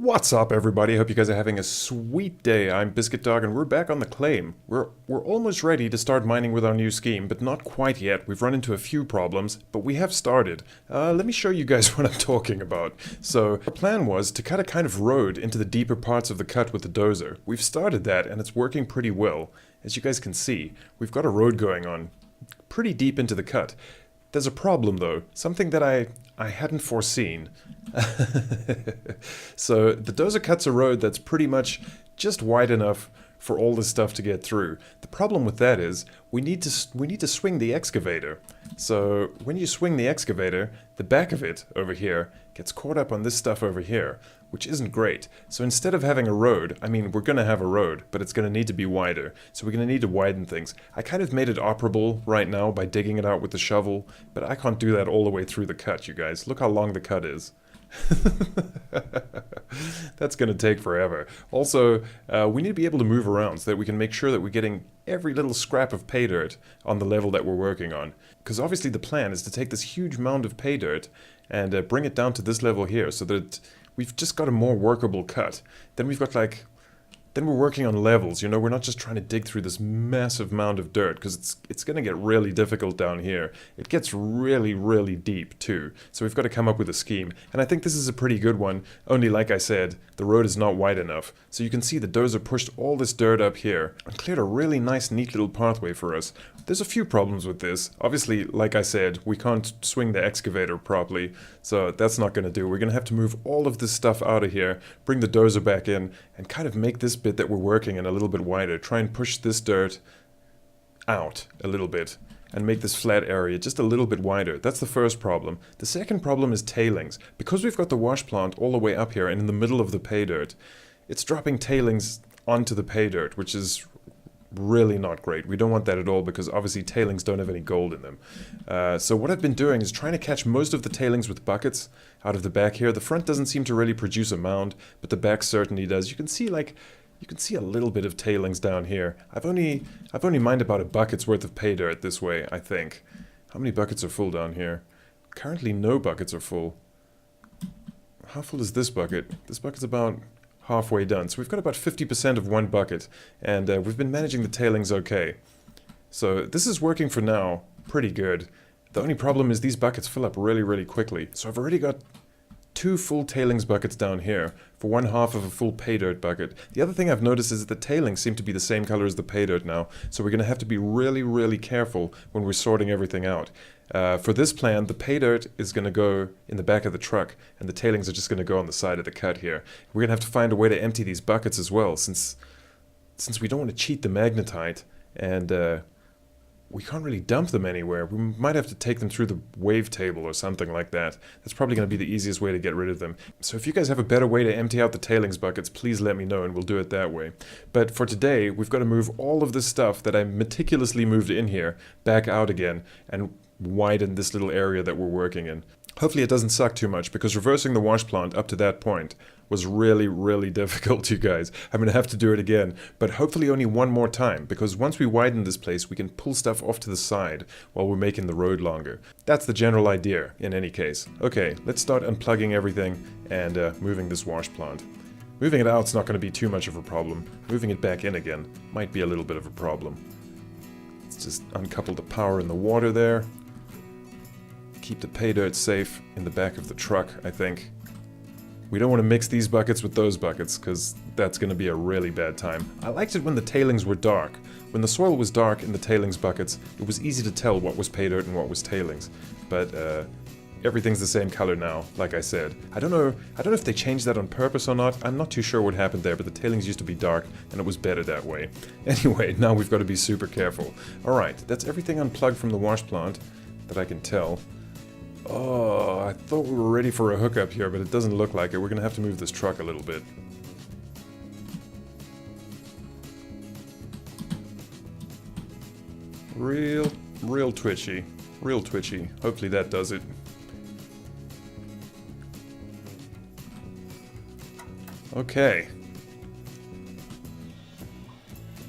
What's up, everybody? Hope you guys are having a sweet day. I'm Biscuit Dog, and we're back on the claim. We're almost ready to start mining with our new scheme, but not quite yet. We've run into a few problems, but we have started. Let me show you guys what I'm talking about. So, the plan was to cut a kind of road into the deeper parts of the cut with the dozer. We've started that, and it's working pretty well. As you guys can see, we've got a road going on pretty deep into the cut. There's a problem, though. Something that I hadn't foreseen. So the dozer cuts a road that's pretty much just wide enough for all this stuff to get through. The problem with that is we need to swing the excavator. So when you swing the excavator, the back of it over here gets caught up on this stuff over here, which isn't great. So instead of having a road, I mean, we're going to have a road, but it's going to need to be wider. So we're going to need to widen things. I kind of made it operable right now by digging it out with the shovel, but I can't do that all the way through the cut, you guys. Look how long the cut is. That's going to take forever. Also, we need to be able to move around so that we can make sure that we're getting every little scrap of pay dirt on the level that we're working on. Because obviously the plan is to take this huge mound of pay dirt and bring it down to this level here so that we've just got a more workable cut. Then we've got then we're working on levels, you know, we're not just trying to dig through this massive mound of dirt, because it's going to get really difficult down here. It gets really, really deep, too. So we've got to come up with a scheme. And I think this is a pretty good one, only like I said, the road is not wide enough. So you can see the dozer pushed all this dirt up here and cleared a really nice, neat little pathway for us. There's a few problems with this. Obviously, like I said, we can't swing the excavator properly, so that's not going to do. We're going to have to move all of this stuff out of here, bring the dozer back in, and kind of make this bit that we're working in a little bit wider. Try and push this dirt out a little bit and make this flat area just a little bit wider. That's the first problem. The second problem is tailings. Because we've got the wash plant all the way up here and in the middle of the pay dirt, it's dropping tailings onto the pay dirt, which is really not great. We don't want that at all because obviously tailings don't have any gold in them. So what I've been doing is trying to catch most of the tailings with buckets out of the back here. The front doesn't seem to really produce a mound, but the back certainly does. You can see a little bit of tailings down here. I've only mined about a bucket's worth of pay dirt this way, I think. How many buckets are full down here? Currently no buckets are full. How full is this bucket? This bucket's about halfway done. So we've got about 50% of one bucket, and we've been managing the tailings okay. So this is working for now pretty good. The only problem is these buckets fill up really, really quickly. So I've already got 2 full tailings buckets down here for 1/2 of a full pay dirt bucket. The other thing I've noticed is that the tailings seem to be the same color as the pay dirt now, so we're going to have to be really, really careful when we're sorting everything out. For this plan, the pay dirt is going to go in the back of the truck, and the tailings are just going to go on the side of the cut here. We're going to have to find a way to empty these buckets as well, since we don't want to cheat the magnetite, and we can't really dump them anywhere. We might have to take them through the wave table or something like that. That's probably going to be the easiest way to get rid of them. So if you guys have a better way to empty out the tailings buckets, please let me know and we'll do it that way. But for today, we've got to move all of this stuff that I meticulously moved in here back out again and widen this little area that we're working in. Hopefully it doesn't suck too much, because reversing the wash plant up to that point was really, really difficult, you guys. I'm going to have to do it again, but hopefully only one more time, because once we widen this place, we can pull stuff off to the side while we're making the road longer. That's the general idea, in any case. Okay, let's start unplugging everything and moving this wash plant. Moving it out's not going to be too much of a problem. Moving it back in again might be a little bit of a problem. Let's just uncouple the power and the water there. Keep the pay dirt safe in the back of the truck, I think. We don't want to mix these buckets with those buckets, because that's going to be a really bad time. I liked it when the tailings were dark. When the soil was dark in the tailings buckets, it was easy to tell what was pay dirt and what was tailings. But everything's the same color now, like I said. I don't know if they changed that on purpose or not. I'm not too sure what happened there, but the tailings used to be dark, and it was better that way. Anyway, now we've got to be super careful. Alright, that's everything unplugged from the wash plant that I can tell. Oh, I thought we were ready for a hookup here, but it doesn't look like it. We're gonna have to move this truck a little bit. Real twitchy. Real twitchy. Hopefully that does it. Okay.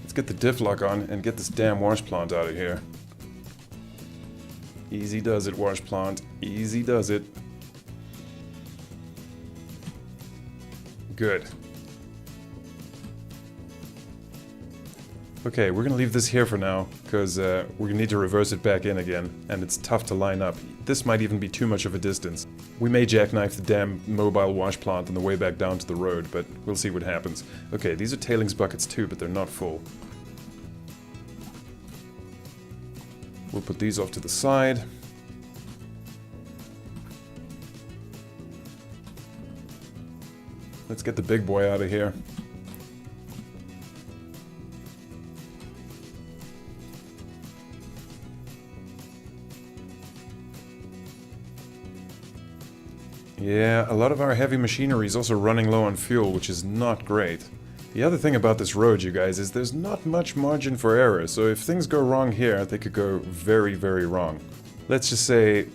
Let's get the diff lock on and get this damn wash plant out of here. Easy does it, wash plant. Easy does it. Good. Okay, we're gonna leave this here for now, because we're gonna need to reverse it back in again, and it's tough to line up. This might even be too much of a distance. We may jackknife the damn mobile wash plant on the way back down to the road, but we'll see what happens. Okay, these are tailings buckets too, but they're not full. We'll put these off to the side. Let's get the big boy out of here. Yeah, a lot of our heavy machinery is also running low on fuel, which is not great. The other thing about this road, you guys, is there's not much margin for error, so if things go wrong here, they could go very, very wrong. Let's just say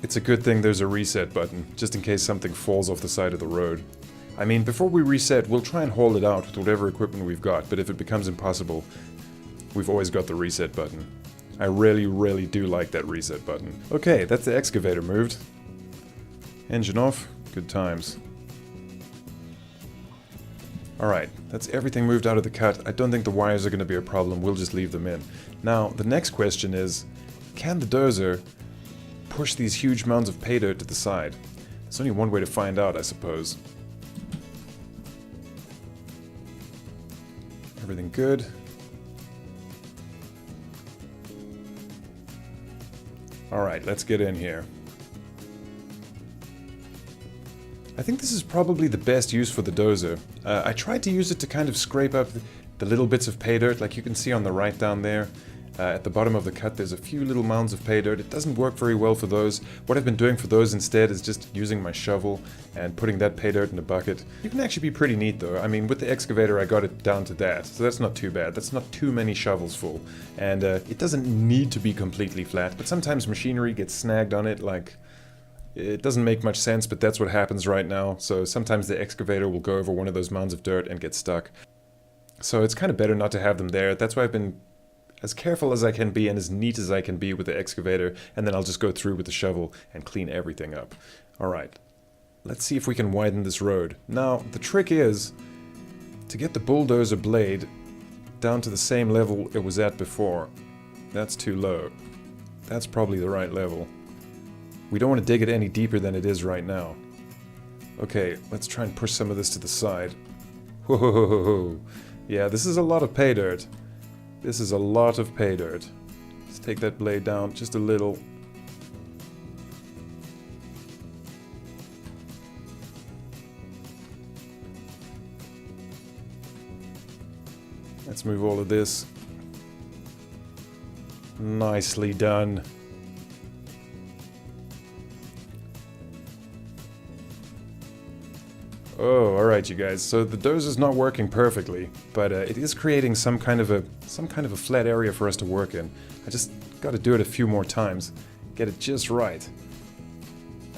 it's a good thing there's a reset button, just in case something falls off the side of the road. I mean, before we reset, we'll try and haul it out with whatever equipment we've got, but if it becomes impossible, we've always got the reset button. I really, really do like that reset button. Okay, that's the excavator moved. Engine off, good times. Alright, that's everything moved out of the cut. I don't think the wires are going to be a problem, we'll just leave them in. Now, the next question is, can the dozer push these huge mounds of pay dirt to the side? There's only one way to find out, I suppose. Everything good? Alright, let's get in here. I think this is probably the best use for the dozer. I tried to use it to kind of scrape up the little bits of pay dirt, like you can see on the right down there. At the bottom of the cut there's a few little mounds of pay dirt. It doesn't work very well for those. What I've been doing for those instead is just using my shovel and putting that pay dirt in a bucket. You can actually be pretty neat though. I mean, with the excavator I got it down to that, so that's not too bad. That's not too many shovels full. And it doesn't need to be completely flat, but sometimes machinery gets snagged on it, like... It doesn't make much sense, but that's what happens right now. So sometimes the excavator will go over one of those mounds of dirt and get stuck. So it's kind of better not to have them there. That's why I've been as careful as I can be and as neat as I can be with the excavator, and then I'll just go through with the shovel and clean everything up. Alright, let's see if we can widen this road. Now, the trick is to get the bulldozer blade down to the same level it was at before. That's too low. That's probably the right level. We don't want to dig it any deeper than it is right now. Okay, let's try and push some of this to the side. Whoa! Yeah, this is a lot of pay dirt. This is a lot of pay dirt. Let's take that blade down just a little. Let's move all of this. Nicely done. Oh, alright you guys, so the dozer's not working perfectly, but it is creating some kind of a flat area for us to work in. I just gotta do it a few more times, get it just right,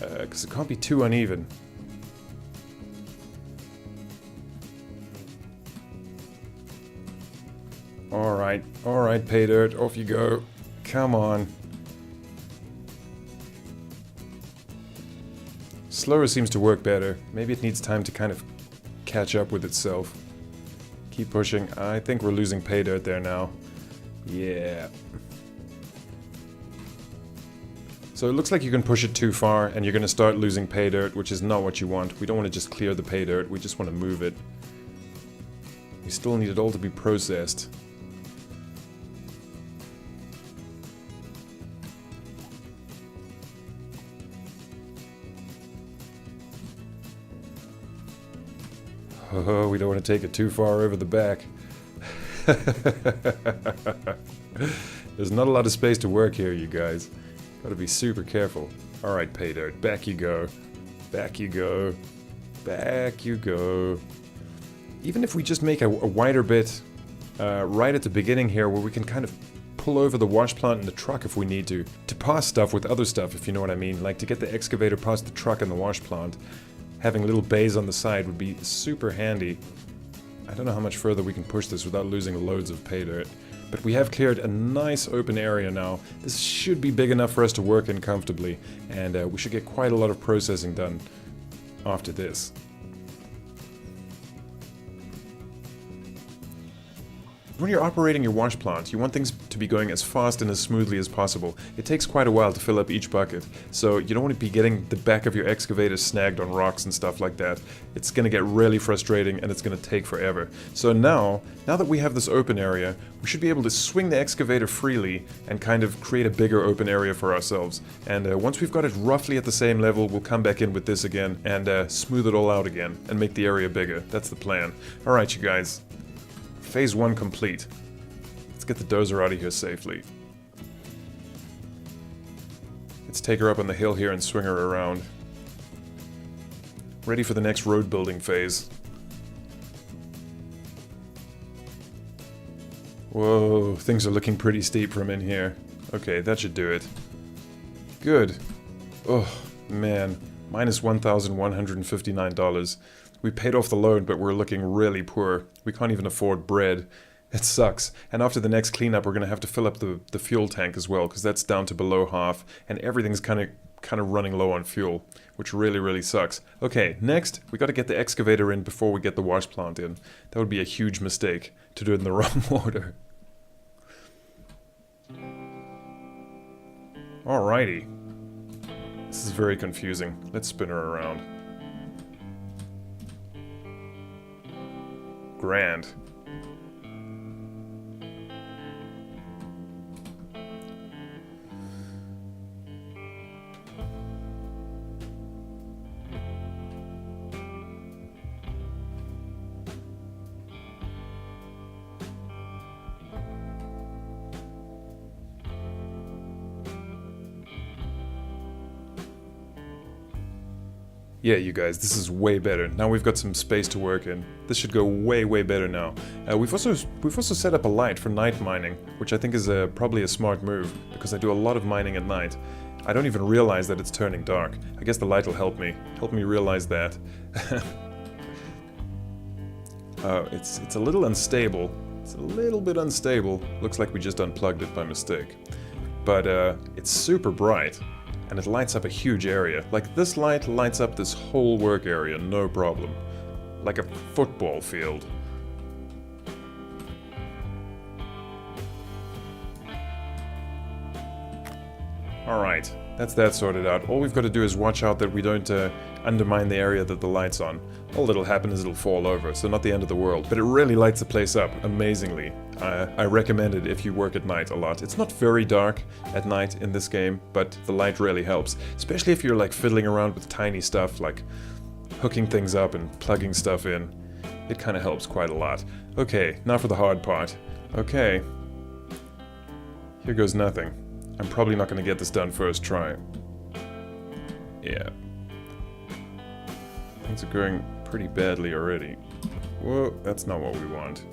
because it can't be too uneven. Alright, pay dirt, off you go, come on. Slower seems to work better. Maybe it needs time to kind of catch up with itself. Keep pushing. I think we're losing pay dirt there now. Yeah. So it looks like you can push it too far and you're going to start losing pay dirt, which is not what you want. We don't want to just clear the pay dirt, we just want to move it. We still need it all to be processed. Oh, we don't want to take it too far over the back. There's not a lot of space to work here, you guys. Gotta be super careful. Alright, pay dirt, back you go. Back you go. Back you go. Even if we just make a wider bit right at the beginning here, where we can kind of pull over the wash plant and the truck if we need to pass stuff with other stuff, if you know what I mean. Like to get the excavator past the truck and the wash plant. Having little bays on the side would be super handy. I don't know how much further we can push this without losing loads of pay dirt. But we have cleared a nice open area now. This should be big enough for us to work in comfortably. And we should get quite a lot of processing done after this. when you're operating your wash plant, you want things to be going as fast and as smoothly as possible. It takes quite a while to fill up each bucket, so you don't want to be getting the back of your excavator snagged on rocks and stuff like that. It's going to get really frustrating and it's going to take forever. So now that we have this open area, we should be able to swing the excavator freely and kind of create a bigger open area for ourselves. And once we've got it roughly at the same level, we'll come back in with this again and smooth it all out again and make the area bigger. That's the plan. Alright, you guys. Phase 1 complete. Let's get the dozer out of here safely. Let's take her up on the hill here and swing her around. Ready for the next road building phase. Whoa, things are looking pretty steep from in here. Okay, that should do it. Good. Oh, man. Minus $1,159. We paid off the loan, but we're looking really poor. We can't even afford bread. It sucks. And after the next cleanup, we're going to have to fill up the fuel tank as well, because that's down to below half, and everything's kind of running low on fuel, which really, really sucks. Okay, next, we got to get the excavator in before we get the wash plant in. That would be a huge mistake, to do it in the wrong order. Alrighty. This is very confusing. Let's spin her around. Grand. Yeah, you guys, this is way better. Now we've got some space to work in. This should go way, way better now. We've also set up a light for night mining, which I think is probably a smart move, because I do a lot of mining at night. I don't even realize that it's turning dark. I guess the light will help me realize that. It's a little unstable. It's a little bit unstable. Looks like we just unplugged it by mistake. But it's super bright. And it lights up a huge area. Like, this light lights up this whole work area, no problem. Like a football field. Alright, that's that sorted out. All we've got to do is watch out that we don't undermine the area that the light's on. All that'll happen is it'll fall over, so not the end of the world. But it really lights the place up, amazingly. I recommend it if you work at night a lot. It's not very dark at night in this game, but the light really helps. Especially if you're like fiddling around with tiny stuff, like hooking things up and plugging stuff in. It kind of helps quite a lot. Okay, now for the hard part. Okay. Here goes nothing. I'm probably not going to get this done first try. Yeah. Things are going pretty badly already. Whoa, that's not what we want.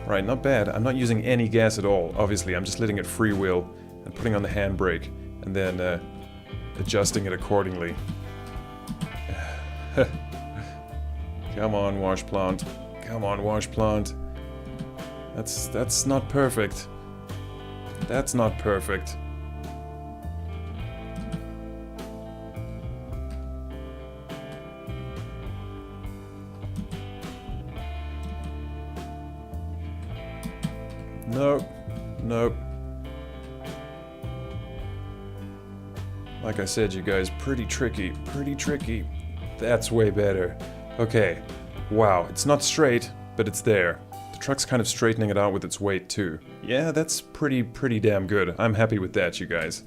Right, not bad. I'm not using any gas at all, obviously. I'm just letting it freewheel and putting on the handbrake and then adjusting it accordingly. Come on, wash plant. Come on, wash plant. That's not perfect. That's not perfect. Nope. Nope. Like I said, you guys, pretty tricky. Pretty tricky. That's way better. Okay. Wow, it's not straight, but it's there. The truck's kind of straightening it out with its weight, too. Yeah, that's pretty damn good. I'm happy with that, you guys.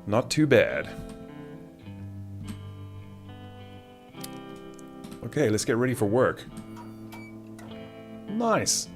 Not too bad. Okay, let's get ready for work. Nice!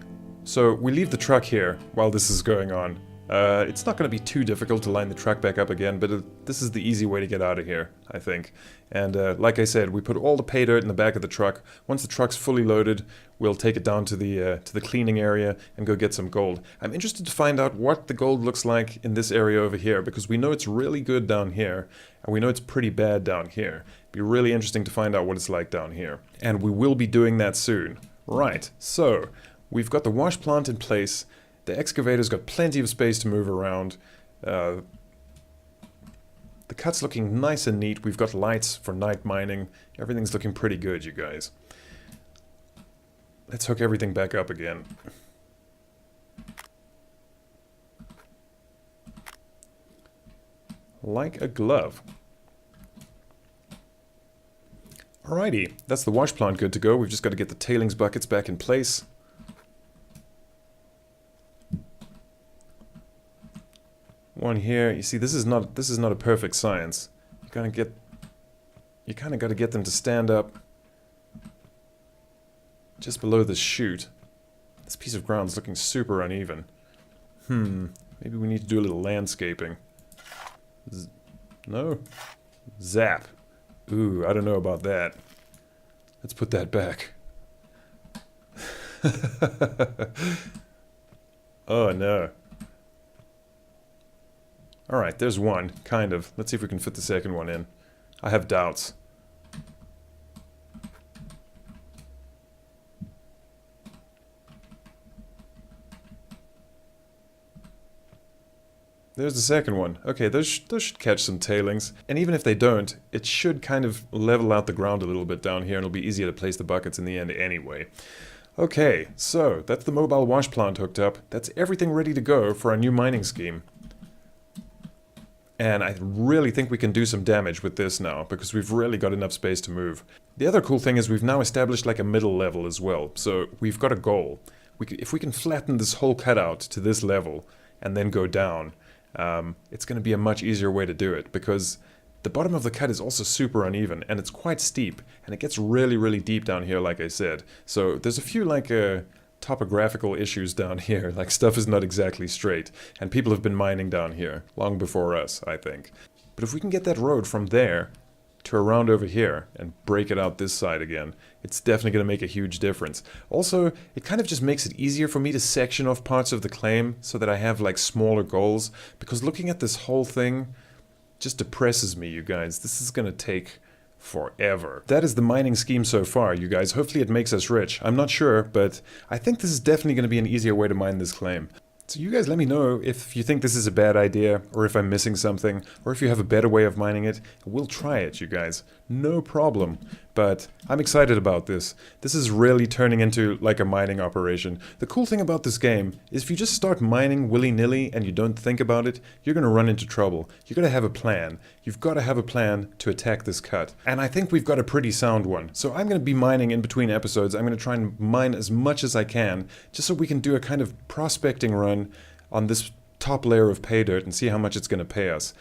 So, we leave the truck here while this is going on. It's not going to be too difficult to line the truck back up again, but this is the easy way to get out of here, I think. And like I said, we put all the pay dirt in the back of the truck. Once the truck's fully loaded, we'll take it down to the cleaning area and go get some gold. I'm interested to find out what the gold looks like in this area over here, because we know it's really good down here, and we know it's pretty bad down here. It'd be really interesting to find out what it's like down here. And we will be doing that soon. Right, so we've got the wash plant in place. The excavator's got plenty of space to move around. The cut's looking nice and neat. We've got lights for night mining. Everything's looking pretty good, you guys. Let's hook everything back up again. Like a glove. Alrighty, that's the wash plant good to go. We've just got to get the tailings buckets back in place. One here. You see, this is not a perfect science. You kind of got to get them to stand up just below the chute. This piece of ground's looking super uneven. Maybe we need to do a little landscaping. No? Zap. Ooh, I don't know about that. Let's put that back. Oh no. Alright, there's one, kind of. Let's see if we can fit the second one in. I have doubts. There's the second one. Okay, those should catch some tailings. And even if they don't, it should kind of level out the ground a little bit down here, and it'll be easier to place the buckets in the end anyway. Okay, so that's the mobile wash plant hooked up. That's everything ready to go for our new mining scheme. And I really think we can do some damage with this now, because we've really got enough space to move. The other cool thing is we've now established like a middle level as well. So we've got a goal. If we can flatten this whole cutout to this level and then go down, it's going to be a much easier way to do it, because the bottom of the cut is also super uneven, and it's quite steep, and it gets really, really deep down here, like I said. So there's a few like topographical issues down here, like stuff is not exactly straight, and people have been mining down here long before us, I think. But if we can get that road from there to around over here and break it out this side again, it's definitely going to make a huge difference. Also, it kind of just makes it easier for me to section off parts of the claim so that I have like smaller goals, because looking at this whole thing just depresses me, you guys. This is going to take forever. That is the mining scheme so far, you guys. Hopefully it makes us rich. I'm not sure, but I think this is definitely going to be an easier way to mine this claim. So you guys let me know if you think this is a bad idea, or if I'm missing something, or if you have a better way of mining it. We'll try it, you guys. No problem. But I'm excited about this. This is really turning into like a mining operation. The cool thing about this game is if you just start mining willy-nilly and you don't think about it, you're going to run into trouble. You've got to have a plan. You've got to have a plan to attack this cut. And I think we've got a pretty sound one. So I'm going to be mining in between episodes. I'm going to try and mine as much as I can, just so we can do a kind of prospecting run on this top layer of pay dirt and see how much it's going to pay us.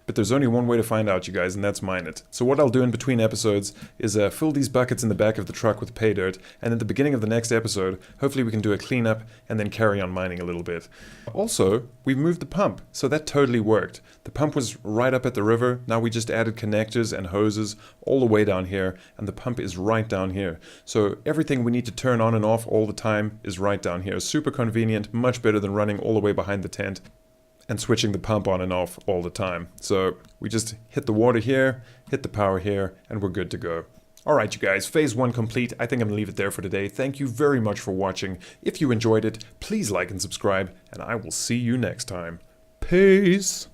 But there's only one way to find out, you guys, and that's mine it. So what I'll do in between episodes is fill these buckets in the back of the truck with pay dirt, and at the beginning of the next episode, hopefully we can do a cleanup and then carry on mining a little bit. Also, we've moved the pump, so that totally worked. The pump was right up at the river. Now we just added connectors and hoses all the way down here, and the pump is right down here. So everything we need to turn on and off all the time is right down here. Super convenient, much better than running all the way behind the tent and switching the pump on and off all the time. So we just hit the water here, hit the power here, and we're good to go. Alright you guys, phase 1 complete. I think I'm gonna leave it there for today. Thank you very much for watching. If you enjoyed it, please like and subscribe, and I will see you next time. Peace!